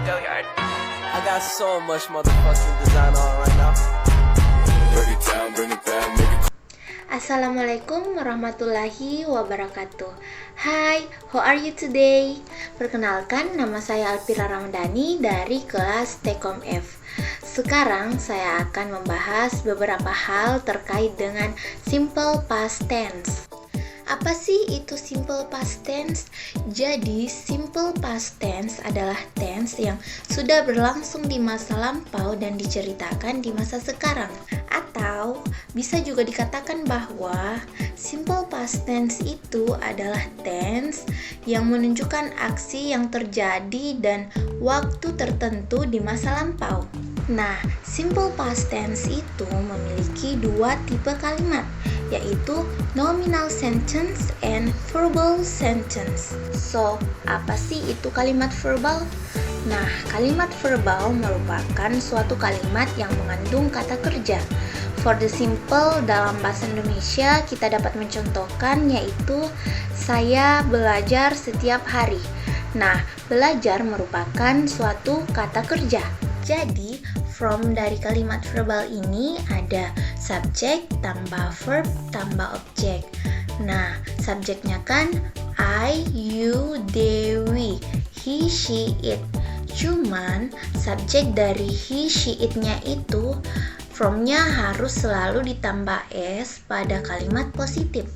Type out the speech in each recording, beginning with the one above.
I got so much motherfucking design on right now. Break it down, bring it back, make it. Assalamualaikum warahmatullahi wabarakatuh. Hai, how are you today? Perkenalkan, nama saya Alpira Ramadhani dari kelas Tekom F. Sekarang saya akan membahas beberapa hal terkait dengan simple past tense. Apa sih itu simple past tense? Jadi, simple past tense adalah tense yang sudah berlangsung di masa lampau dan diceritakan di masa sekarang. Atau bisa juga dikatakan bahwa simple past tense itu adalah tense yang menunjukkan aksi yang terjadi dan waktu tertentu di masa lampau. Nah, simple past tense itu memiliki dua tipe kalimat, yaitu nominal sentence and verbal sentence. So, apa sih itu kalimat verbal? Nah, kalimat verbal merupakan suatu kalimat yang mengandung kata kerja. For the simple, dalam bahasa Indonesia kita dapat mencontohkan yaitu saya belajar setiap hari. Nah, belajar merupakan suatu kata kerja. Jadi, from dari kalimat verbal ini ada subjek tambah verb tambah objek. Nah, subjeknya kan I, you, they, we, he, she, it. Cuman subjek dari he, she, it-nya itu from-nya harus selalu ditambah s pada kalimat positif.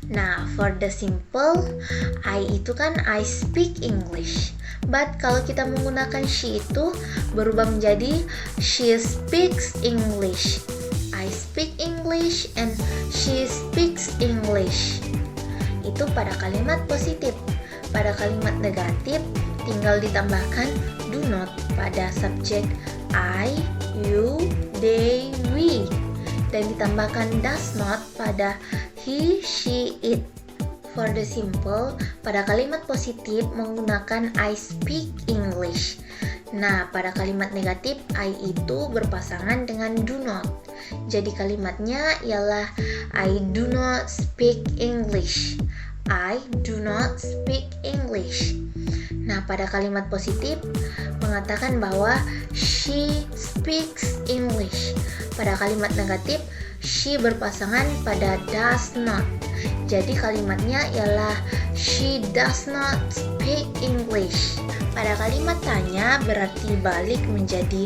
Nah, for the simple, I itu kan I speak English. But kalau kita menggunakan she itu berubah menjadi she speaks English. I speak English and she speaks English. Itu pada kalimat positif. Pada kalimat negatif tinggal ditambahkan do not pada subjek I, you, they, we. Dan ditambahkan does not pada he, she, it. For the simple, pada kalimat positif menggunakan I speak English. Nah, pada kalimat negatif, I itu berpasangan dengan do not. Jadi kalimatnya ialah I do not speak English. I do not speak English. Nah, pada kalimat positif mengatakan bahwa she speaks English. Pada kalimat negatif, she berpasangan pada does not. Jadi kalimatnya ialah she does not speak English. Pada kalimat tanya berarti balik menjadi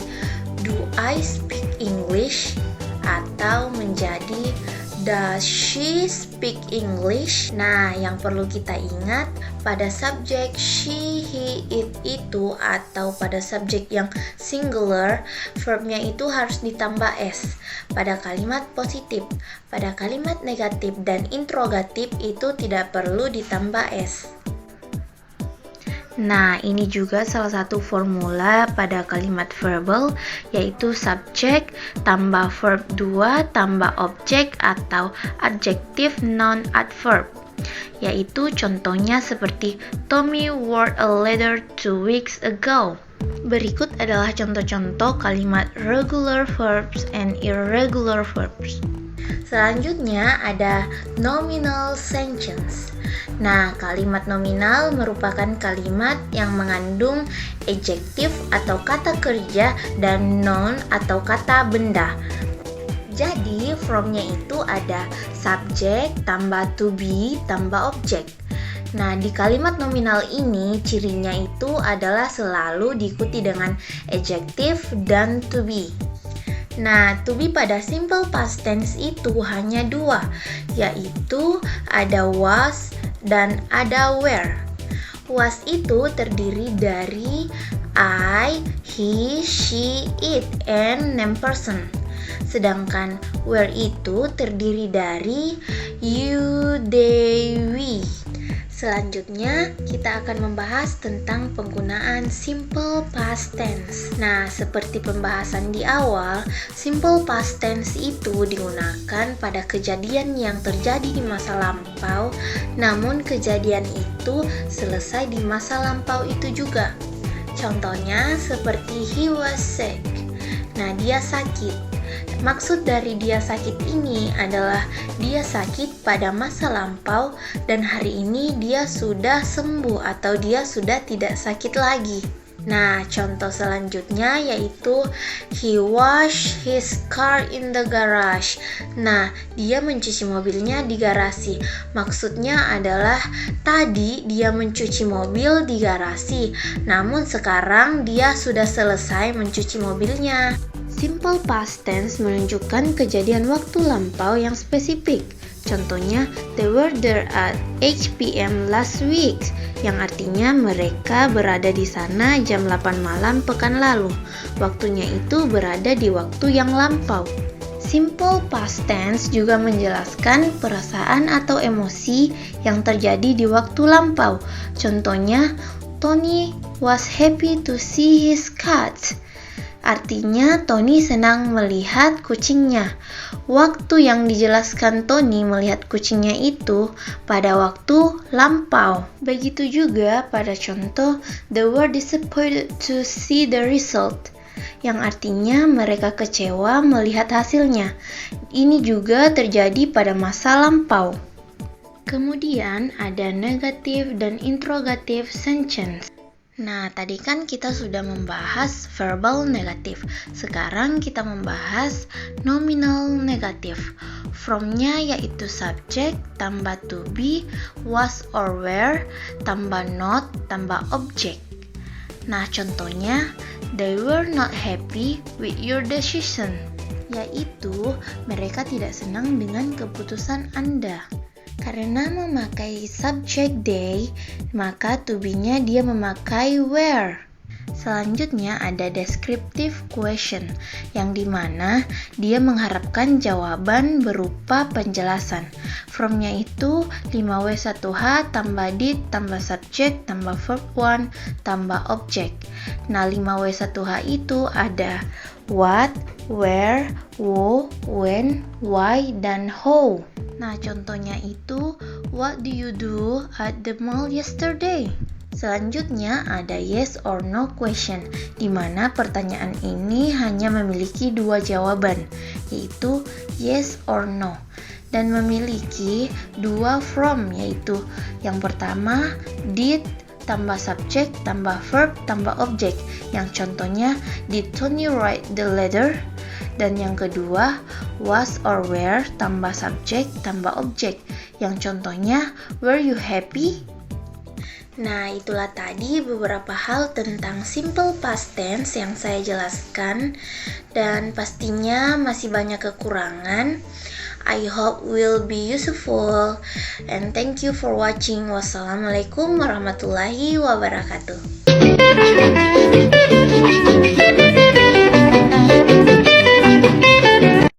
do I speak English atau menjadi does she speak English. Nah, yang perlu kita ingat pada subjek she, he, it itu atau pada subjek yang singular, verbnya itu harus ditambah s pada kalimat positif. Pada kalimat negatif dan interrogatif itu tidak perlu ditambah s. Nah, ini juga salah satu formula pada kalimat verbal, yaitu subjek tambah verb 2 tambah objek atau adjective noun adverb. Yaitu contohnya seperti Tommy wrote a letter 2 weeks ago. Berikut adalah contoh-contoh kalimat regular verbs and irregular verbs. Selanjutnya ada nominal sentence. Nah, kalimat nominal merupakan kalimat yang mengandung adjektif atau kata kerja dan noun atau kata benda. Jadi, from-nya itu ada subjek tambah to be tambah objek. Nah, di kalimat nominal ini cirinya itu adalah selalu diikuti dengan adjektif dan to be. Nah, to be pada simple past tense itu hanya dua, yaitu ada was dan ada were. Was itu terdiri dari I, he, she, it, and name person. Sedangkan were itu terdiri dari you, they, we. Selanjutnya, kita akan membahas tentang penggunaan simple past tense. Nah, seperti pembahasan di awal, simple past tense itu digunakan pada kejadian yang terjadi di masa lampau, namun kejadian itu selesai di masa lampau itu juga. Contohnya seperti he was sick. Nah, dia sakit. Maksud dari dia sakit ini adalah dia sakit pada masa lampau dan hari ini dia sudah sembuh atau dia sudah tidak sakit lagi. Nah, contoh selanjutnya yaitu he washed his car in the garage. Nah, dia mencuci mobilnya di garasi. Maksudnya adalah tadi dia mencuci mobil di garasi, namun sekarang dia sudah selesai mencuci mobilnya. Simple past tense menunjukkan kejadian waktu lampau yang spesifik. Contohnya, they were there at 8 p.m. last week, yang artinya mereka berada di sana jam 8 malam pekan lalu. Waktunya itu berada di waktu yang lampau. Simple past tense juga menjelaskan perasaan atau emosi yang terjadi di waktu lampau. Contohnya, Tony was happy to see his cat. Artinya Tony senang melihat kucingnya. Waktu yang dijelaskan Tony melihat kucingnya itu pada waktu lampau. Begitu juga pada contoh they were disappointed to see the result, yang artinya mereka kecewa melihat hasilnya. Ini juga terjadi pada masa lampau. Kemudian ada negative dan interrogative sentence. Nah, tadi kan kita sudah membahas verbal negatif. Sekarang kita membahas nominal negatif. From-nya yaitu subject tambah to be, was or were, tambah not, tambah object. Nah, contohnya, they were not happy with your decision. Yaitu, mereka tidak senang dengan keputusan Anda. Karena memakai subject they, maka to be-nya dia memakai were. Selanjutnya ada descriptive question, yang dimana dia mengharapkan jawaban berupa penjelasan. From-nya itu 5W1H tambah did tambah subject tambah verb 1 tambah object. Nah, 5W1H itu ada what, where, who, when, why, dan how. Nah, contohnya itu, what do you do at the mall yesterday? Selanjutnya ada yes or no question, di mana pertanyaan ini hanya memiliki dua jawaban, yaitu yes or no, dan memiliki dua from, yaitu yang pertama did tambah subject tambah verb tambah object, yang contohnya did Tony write the letter? Dan yang kedua, was or were tambah subject tambah object, yang contohnya were you happy? Nah, itulah tadi beberapa hal tentang simple past tense yang saya jelaskan, dan pastinya masih banyak kekurangan. I hope will be useful, and thank you for watching. Wassalamualaikum warahmatullahi wabarakatuh.